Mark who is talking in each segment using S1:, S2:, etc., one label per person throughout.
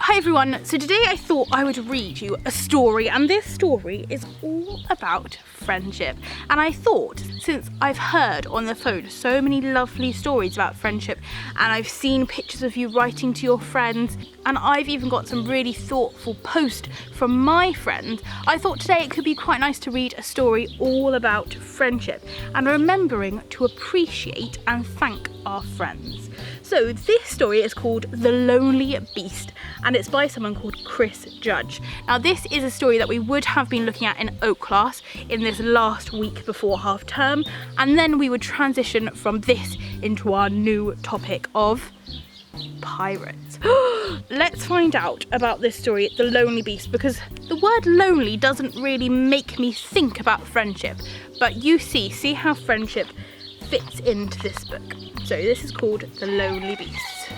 S1: Hi everyone, so today I thought I would read you a story, and this story is all about friendship. And I thought, since I've heard on the phone so many lovely stories about friendship, and I've seen pictures of you writing to your friends, and I've even got some really thoughtful posts from my friends, I thought today it could be quite nice to read a story all about friendship and remembering to appreciate and thank our friends. So this story is called The Lonely Beast, and it's by someone called Chris Judge. Now this is a story that we would have been looking at in Oak class in this last week before half term, and then we would transition from this into our new topic of pirates. Let's find out about this story, The Lonely Beast, because the word lonely doesn't really make me think about friendship, but you see how friendship fits into this book. So this is called The Lonely Beast.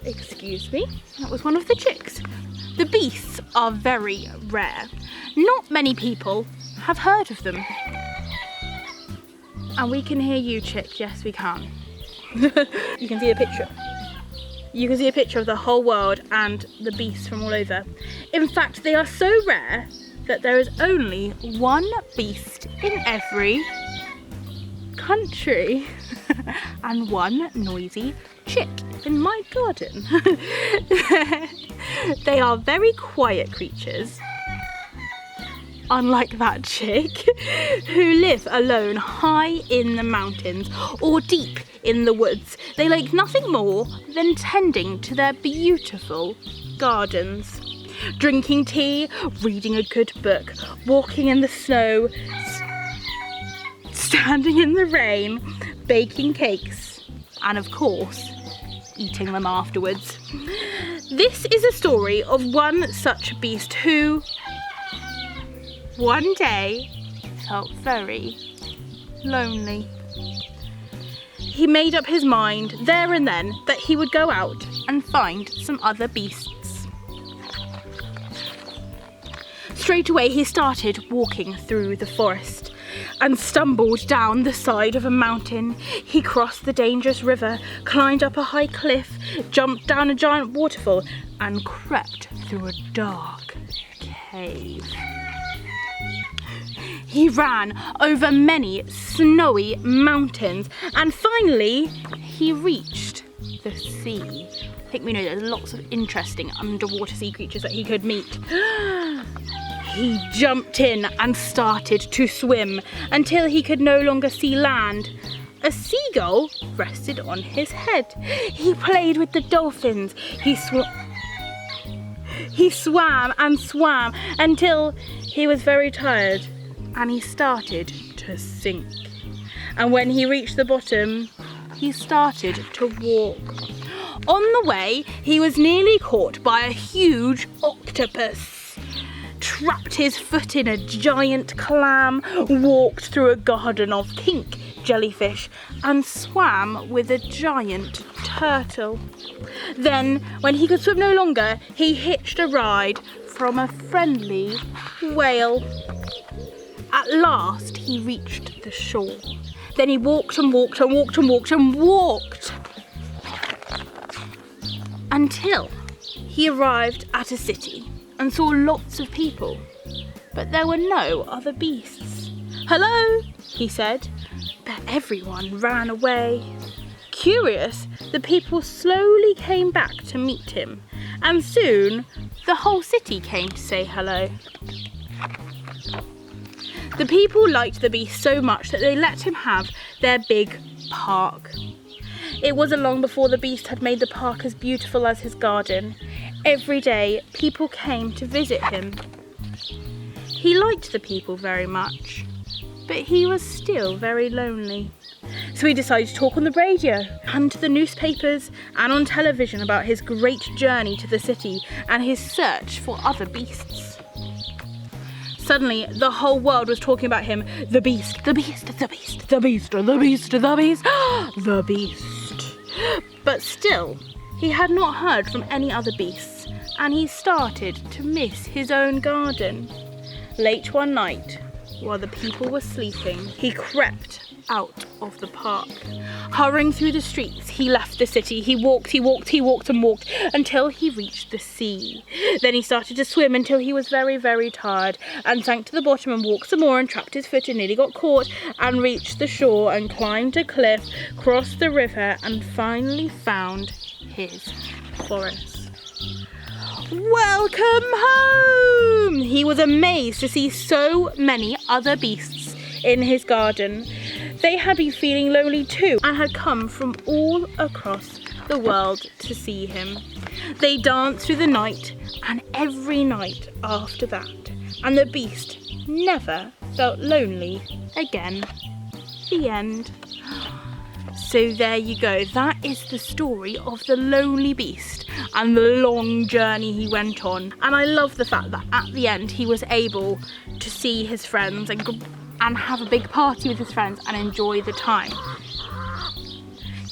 S1: Excuse me, that was one of the chicks. The beasts are very rare. Not many people have heard of them. And we can hear you, chick, yes we can. You can see a picture. You can see a picture of the whole world and the beasts from all over. In fact, they are so rare that there is only one beast in every country and one noisy chick in my garden. They are very quiet creatures, unlike that chick, who live alone high in the mountains or deep in the woods. They like nothing more than tending to their beautiful gardens, drinking tea, reading a good book, walking in the snow, standing in the rain, baking cakes, and of course, eating them afterwards. This is a story of one such beast who, one day, felt very lonely. He made up his mind there and then that he would go out and find some other beasts. Straight away he started walking through the forest and stumbled down the side of a mountain. He crossed the dangerous river, climbed up a high cliff, jumped down a giant waterfall, and crept through a dark cave. He ran over many snowy mountains, and finally he reached the sea. I think we know there's lots of interesting underwater sea creatures that he could meet. He jumped in and started to swim until he could no longer see land. A seagull rested on his head. He played with the dolphins. He swam and swam until he was very tired and he started to sink. And when he reached the bottom, he started to walk. On the way, he was nearly caught by a huge octopus, trapped his foot in a giant clam, walked through a garden of pink jellyfish, and swam with a giant turtle. Then, when he could swim no longer, he hitched a ride from a friendly whale. At last, he reached the shore. Then he walked and walked and walked and walked and walked until he arrived at a city and saw lots of people, but there were no other beasts. "Hello," he said, but everyone ran away. Curious, the people slowly came back to meet him, and soon the whole city came to say hello. The people liked the beast so much that they let him have their big park. It wasn't long before the beast had made the park as beautiful as his garden. Every day, people came to visit him. He liked the people very much, but he was still very lonely. So he decided to talk on the radio and to the newspapers and on television about his great journey to the city and his search for other beasts. Suddenly, the whole world was talking about him. The beast, the beast, the beast, the beast, the beast, the beast, the beast. But still, he had not heard from any other beasts, and he started to miss his own garden. Late one night, while the people were sleeping, he crept out of the park. Hurrying through the streets, he left the city. He walked and walked until he reached the sea. Then he started to swim until he was very, very tired and sank to the bottom and walked some more and trapped his foot and nearly got caught and reached the shore and climbed a cliff, crossed the river and finally found his forest. Welcome home! He was amazed to see so many other beasts in his garden. They had been feeling lonely too and had come from all across the world to see him. They danced through the night and every night after that, and the beast never felt lonely again. The end. So there you go, that is the story of the lonely beast and the long journey he went on. And I love the fact that at the end he was able to see his friends and have a big party with his friends and enjoy the time.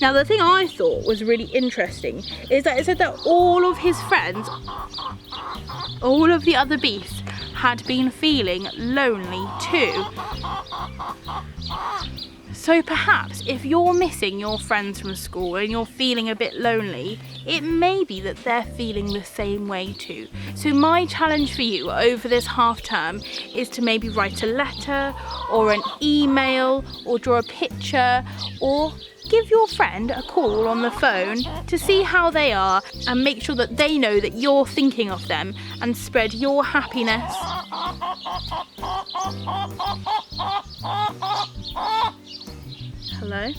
S1: Now the thing I thought was really interesting is that it said that all of his friends, all of the other beasts, had been feeling lonely too. So perhaps if you're missing your friends from school and you're feeling a bit lonely, it may be that they're feeling the same way too. So my challenge for you over this half term is to maybe write a letter or an email or draw a picture or give your friend a call on the phone to see how they are and make sure that they know that you're thinking of them and spread your happiness. Hello?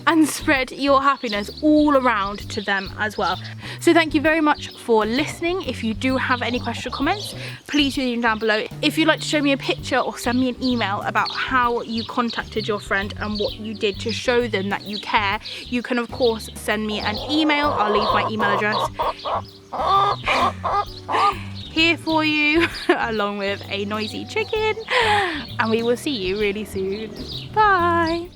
S1: And spread your happiness all around to them as well. So thank you very much for listening. If you do have any questions or comments, please do them down below. If you'd like to show me a picture or send me an email about how you contacted your friend and what you did to show them that you care, you can of course send me an email. I'll leave my email address here for you, along with a noisy chicken. And we will see you really soon. Bye.